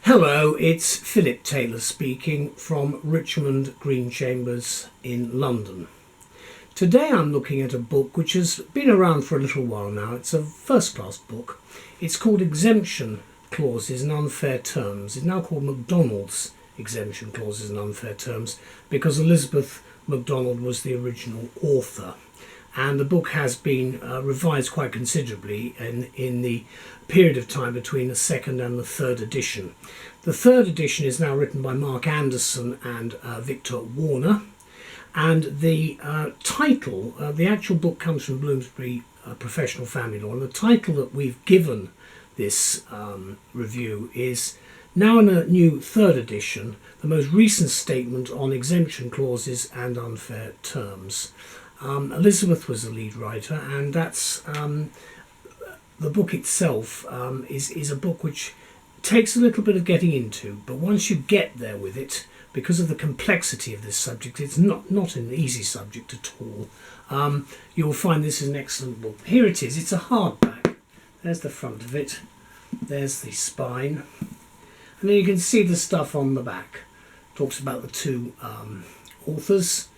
Hello, it's Philip Taylor speaking from Richmond Green Chambers in London. Today I'm looking at a book which has been around for a little while now. It's a first-class book. It's called Exemption Clauses and Unfair Terms. It's now called MACDONALD'S Exemption Clauses and Unfair Terms because Elizabeth MacDonald was the original author. And the book has been revised quite considerably in the period of time between the second and the third edition. The third edition is now written by Mark Anderson and Victor Warner. And the title, the actual book comes from Bloomsbury Professional Family Law. And the title that we've given this review is now in a new third edition, the most recent statement on exemption clauses and unfair terms. Elizabeth was the lead writer, and that's the book itself is a book which takes a little bit of getting into, but once you get there with it, because of the complexity of this subject, it's not an easy subject at all. You'll find this is an excellent book. Here it is. It's a hardback. There's the front of it. There's the spine. And then you can see the stuff on the back. It talks about the two authors,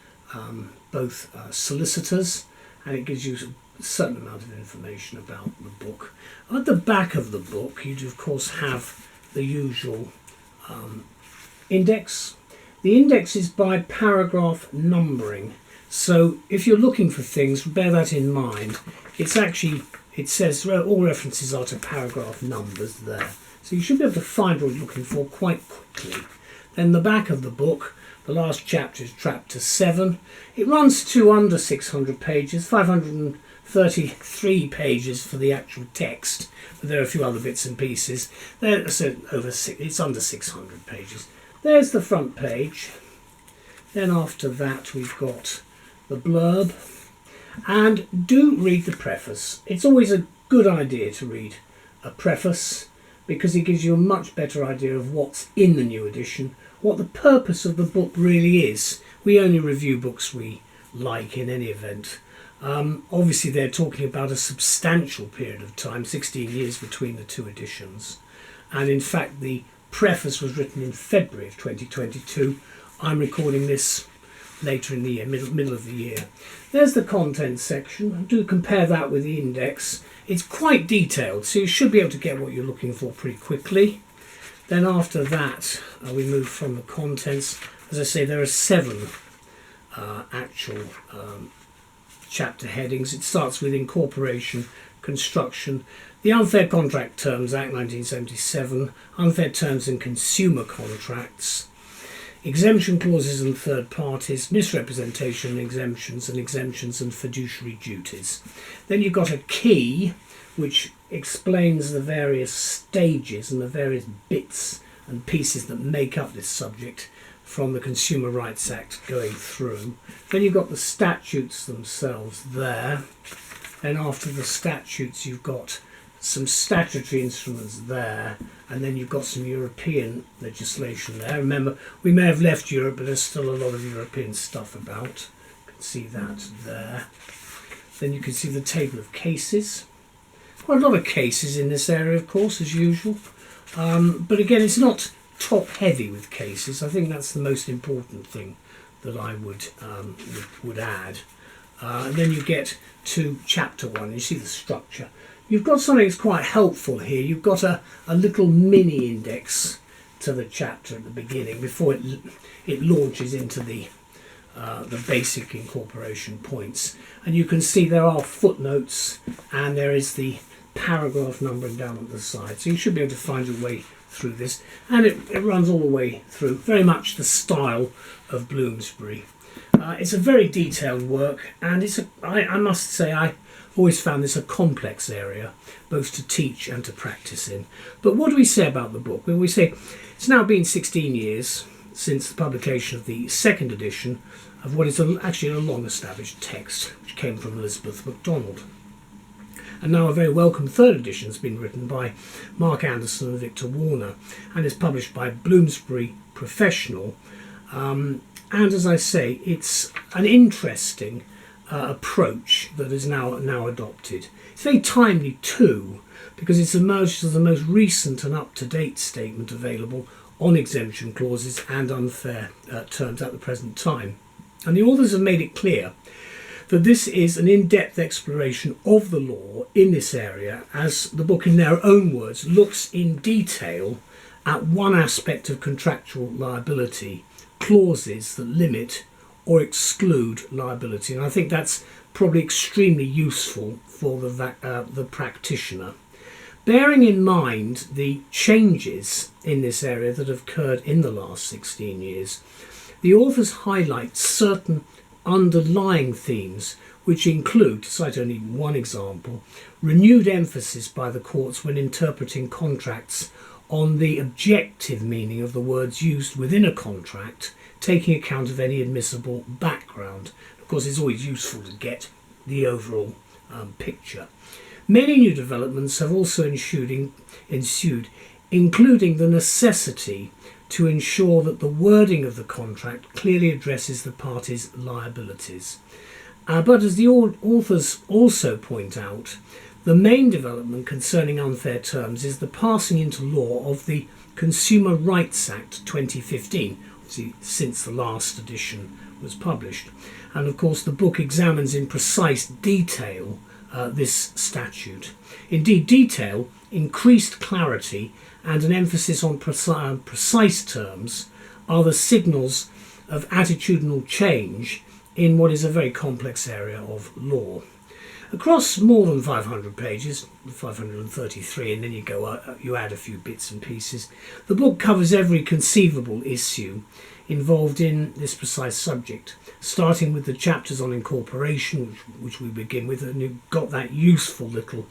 both solicitors, and it gives you a certain amount of information about the book. At the back of the book, you do of course have the usual index. The index is by paragraph numbering, so if you're looking for things, bear that in mind. It's actually, it says all references are to paragraph numbers there, so you should be able to find what you're looking for quite quickly. Then the back of the book, the last chapter is chapter 7. It runs to under 600 pages, 533 pages for the actual text, but there are a few other bits and pieces. It's under 600 pages. There's the front page. Then after that we've got the blurb. And do read the preface. It's always a good idea to read a preface because it gives you a much better idea of what's in the new edition, what the purpose of the book really is. We only review books we like in any event. Obviously they're talking about a substantial period of time, 16 years between the two editions. And in fact the preface was written in February of 2022. I'm recording this later in the year, middle of the year. There's the contents section. Do compare that with the index. It's quite detailed, so you should be able to get what you're looking for pretty quickly. Then after that, we move from the contents. As I say, there are 7 actual chapter headings. It starts with Incorporation, Construction, the Unfair Contract Terms Act 1977, Unfair Terms in Consumer Contracts, Exemption Clauses and Third Parties, Misrepresentation and Exemptions and Fiduciary Duties. Then you've got a key which explains the various stages and the various bits and pieces that make up this subject from the Consumer Rights Act going through. Then you've got the statutes themselves there. Then after the statutes you've got some statutory instruments there, and then you've got some European legislation there. Remember, we may have left Europe, but there's still a lot of European stuff about. You can see that there. Then you can see the table of cases. Quite a lot of cases in this area, of course, as usual. But again, it's not top heavy with cases. I think that's the most important thing that I would add. And then you get to chapter 1. You see the structure. You've got something that's quite helpful here. You've got a little mini index to the chapter at the beginning before it launches into the basic incorporation points. And you can see there are footnotes and there is the paragraph numbering down at the side. So you should be able to find your way through this. And it runs all the way through, very much the style of Bloomsbury. It's a very detailed work, and I must say I always found this a complex area, both to teach and to practice in. But what do we say about the book? Well, we say it's now been 16 years since the publication of the second edition of what is actually a long-established text, which came from Elizabeth MacDonald. And now a very welcome third edition has been written by Mark Anderson and Victor Warner, and is published by Bloomsbury Professional. And as I say, it's an interesting approach that is now adopted. It's very timely too, because it's emerged as the most recent and up-to-date statement available on exemption clauses and unfair terms at the present time. And the authors have made it clear that this is an in-depth exploration of the law in this area, as the book, in their own words, looks in detail at one aspect of contractual liability, clauses that limit or exclude liability. And I think that's probably extremely useful for the practitioner. Bearing in mind the changes in this area that have occurred in the last 16 years, the authors highlight certain underlying themes which include, to cite only one example, renewed emphasis by the courts when interpreting contracts on the objective meaning of the words used within a contract, taking account of any admissible background. Of course, it's always useful to get the overall picture. Many new developments have also ensued, including the necessity to ensure that the wording of the contract clearly addresses the parties' liabilities. But as the authors also point out, the main development concerning unfair terms is the passing into law of the Consumer Rights Act 2015, obviously since the last edition was published. And of course the book examines in precise detail this statute. Indeed, detail, increased clarity and an emphasis on precise terms are the signals of attitudinal change in what is a very complex area of law. Across more than 500 pages, 533, and then you add a few bits and pieces, the book covers every conceivable issue involved in this precise subject, starting with the chapters on incorporation, which we begin with, and you've got that useful little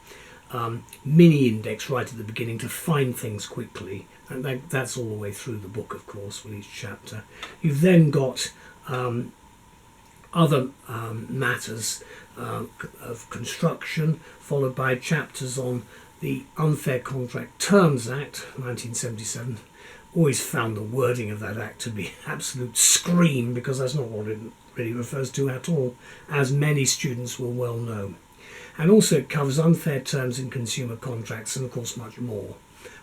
mini index right at the beginning to find things quickly, and that's all the way through the book, of course, with each chapter. You've then got other matters of construction, followed by chapters on the Unfair Contract Terms Act 1977. Always found the wording of that act to be absolute scream, because that's not what it really refers to at all, as many students will well know. And also it covers unfair terms in consumer contracts and of course much more.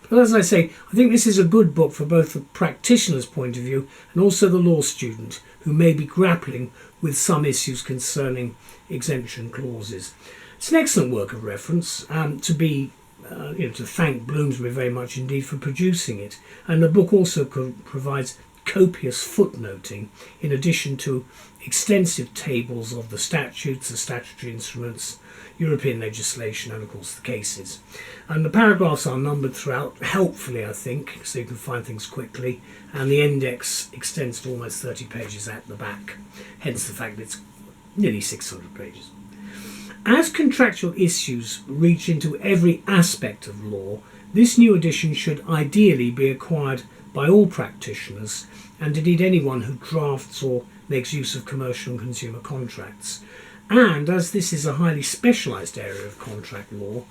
But as I say, I think this is a good book for both the practitioner's point of view and also the law student who may be grappling with some issues concerning exemption clauses. It's an excellent work of reference, to thank Bloomsbury very much indeed for producing it. And the book also provides copious footnoting in addition to extensive tables of the statutes, the statutory instruments, European legislation and of course the cases. And the paragraphs are numbered throughout, helpfully I think, so you can find things quickly, and the index extends to almost 30 pages at the back, hence the fact that it's nearly 600 pages. As contractual issues reach into every aspect of law, this new edition should ideally be acquired by all practitioners and indeed anyone who drafts or makes use of commercial and consumer contracts. And as this is a highly specialised area of contract law,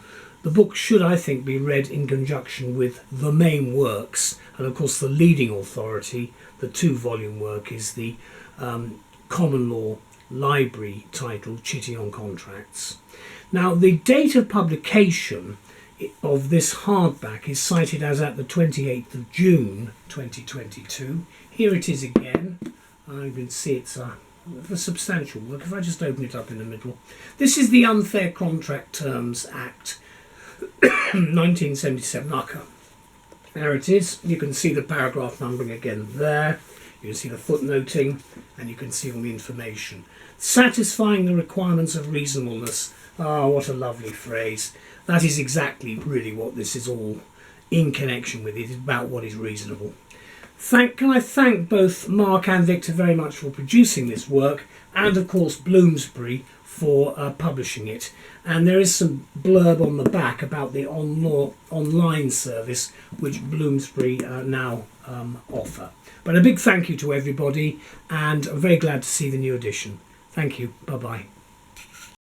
the book should, I think, be read in conjunction with the main works, and of course the leading authority, the 2-volume work, is the common law library titled Chitty on Contracts. Now, the date of publication of this hardback is cited as at the 28th of June 2022. Here it is again. You can see it's a substantial work. If I just open it up in the middle. This is the Unfair Contract Terms Act 1977. There it is. You can see the paragraph numbering again there. You can see the footnoting and you can see all the information. Satisfying the requirements of reasonableness. Ah, what a lovely phrase. That is exactly really what this is all in connection with. It is about what is reasonable. Can I thank both Mark and Victor very much for producing this work, and of course Bloomsbury for publishing it. And there is some blurb on the back about the online service which Bloomsbury now offer. But a big thank you to everybody, and I'm very glad to see the new edition. Thank you. Bye-bye.